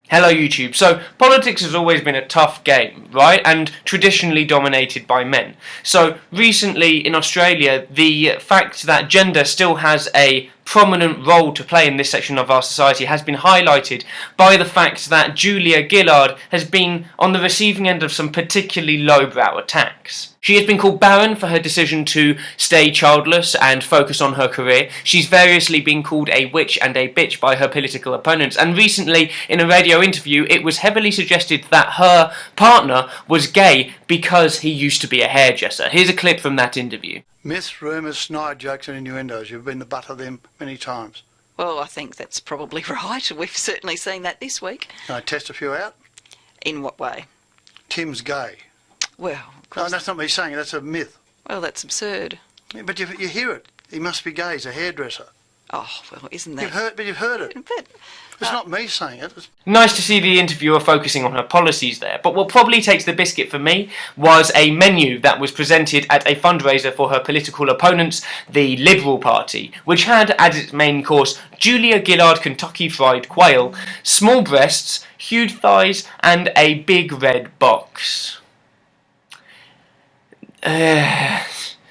Hello YouTube. So, politics has always been a tough game, right? And traditionally dominated by men. So, recently in Australia, the fact that gender still has a prominent role to play in this section of our society has been highlighted by the fact that Julia Gillard has been on the receiving end of some particularly lowbrow attacks. She has been called barren for her decision to stay childless and focus on her career. She's variously been called a witch and a bitch by her political opponents, and recently in a radio interview it was heavily suggested that her partner was gay because he used to be a hairdresser. Here's a clip from that interview. Myths, rumours, snide jokes and innuendos. You've been the butt of them many times. Well, I think that's probably right. We've certainly seen that this week. Can I test a few out? In what way? Tim's gay. Well, of course. No, that's not me saying it, that's a myth. Well, that's absurd. Yeah, but you hear it. He must be gay, he's a hairdresser. Oh, well, isn't that... You've heard it. But, It's not me saying it. Nice to see the interviewer focusing on her policies there, but what probably takes the biscuit for me was a menu that was presented at a fundraiser for her political opponents, the Liberal Party, which had as its main course Julia Gillard Kentucky Fried Quail, small breasts, huge thighs, and a big red box.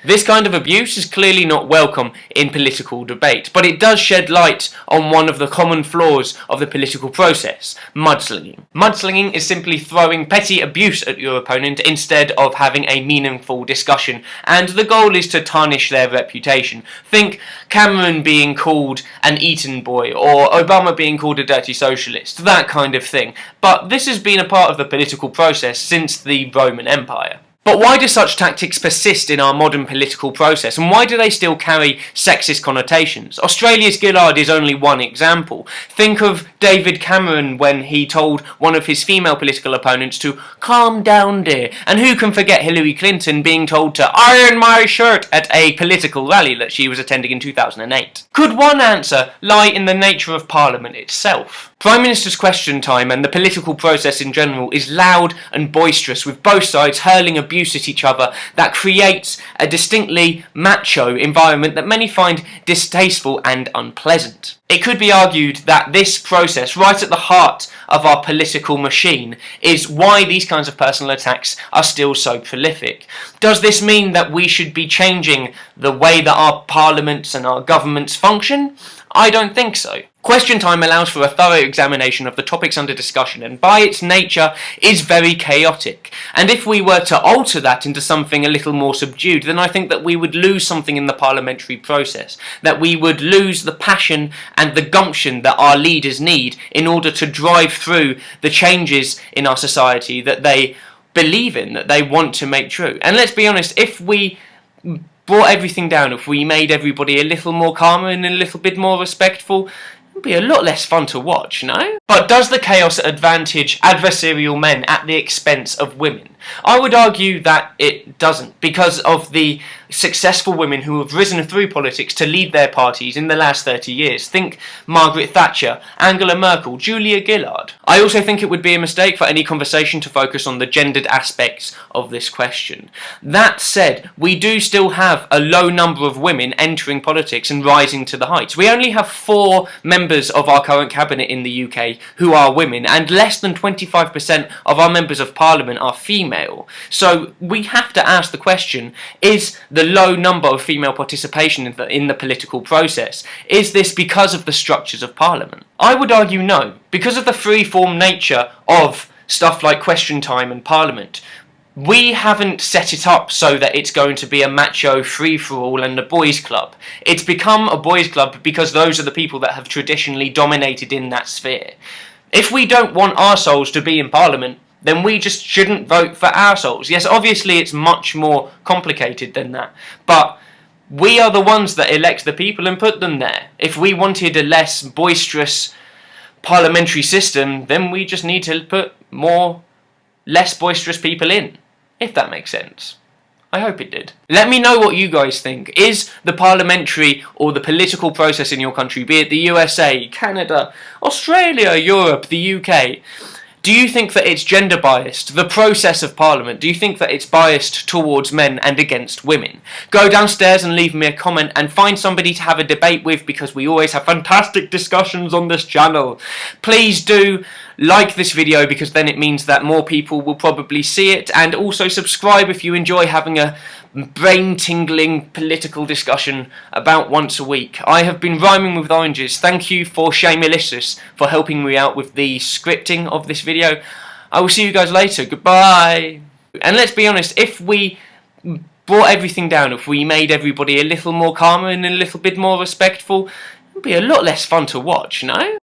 This kind of abuse is clearly not welcome in political debate, but it does shed light on one of the common flaws of the political process: mudslinging. Mudslinging is simply throwing petty abuse at your opponent instead of having a meaningful discussion, and the goal is to tarnish their reputation. Think Cameron being called an Eton boy, or Obama being called a dirty socialist, that kind of thing. But this has been a part of the political process since the Roman Empire. But why do such tactics persist in our modern political process, and why do they still carry sexist connotations? Australia's Gillard is only one example. Think of David Cameron when he told one of his female political opponents to calm down, dear, and who can forget Hillary Clinton being told to iron my shirt at a political rally that she was attending in 2008. Could one answer lie in the nature of Parliament itself? Prime Minister's Question Time and the political process in general is loud and boisterous, with both sides hurling abuse at each other that creates a distinctly macho environment that many find distasteful and unpleasant. It could be argued that this process, right at the heart of our political machine, is why these kinds of personal attacks are still so prolific. Does this mean that we should be changing the way that our parliaments and our governments function? I don't think so. Question Time allows for a thorough examination of the topics under discussion, and by its nature is very chaotic. And if we were to alter that into something a little more subdued, then I think that we would lose something in the parliamentary process, that we would lose the passion and the gumption that our leaders need in order to drive through the changes in our society that they believe in, that they want to make true. And let's be honest, if we brought everything down, if we made everybody a little more calmer and a little bit more respectful, it'd be a lot less fun to watch, no? But does the chaos advantage adversarial men at the expense of women? I would argue that it doesn't, because of the successful women who have risen through politics to lead their parties in the last 30 years. Think Margaret Thatcher, Angela Merkel, Julia Gillard. I also think it would be a mistake for any conversation to focus on the gendered aspects of this question. That said, we do still have a low number of women entering politics and rising to the heights. We only have 4 members of our current cabinet in the UK who are women, and less than 25% of our members of parliament are female. So we have to ask the question, is the low number of female participation in the political process, is this because of the structures of parliament? I would argue no, because of the free-form nature of stuff like Question Time and parliament. We haven't set it up so that it's going to be a macho free-for-all and a boys' club. It's become a boys' club because those are the people that have traditionally dominated in that sphere. If we don't want arseholes to be in parliament, then we just shouldn't vote for arseholes. Yes, obviously it's much more complicated than that, but we are the ones that elect the people and put them there. If we wanted a less boisterous parliamentary system, then we just need to put more less boisterous people in, if that makes sense. I hope it did. Let me know what you guys think. Is the parliamentary or the political process in your country, be it the USA, Canada, Australia, Europe, the UK, Do you think that it's gender biased, the process of Parliament? Do you think that it's biased towards men and against women? Go downstairs and leave me a comment and find somebody to have a debate with, because we always have fantastic discussions on this channel. Please do like this video, because then it means that more people will probably see it, and also subscribe if you enjoy having a brain-tingling political discussion about once a week. I have been Rhyming with Oranges. Thank you for Shamelicious for helping me out with the scripting of this video. I will see you guys later. Goodbye. And let's be honest, if we brought everything down, if we made everybody a little more calmer and a little bit more respectful, it would be a lot less fun to watch, no?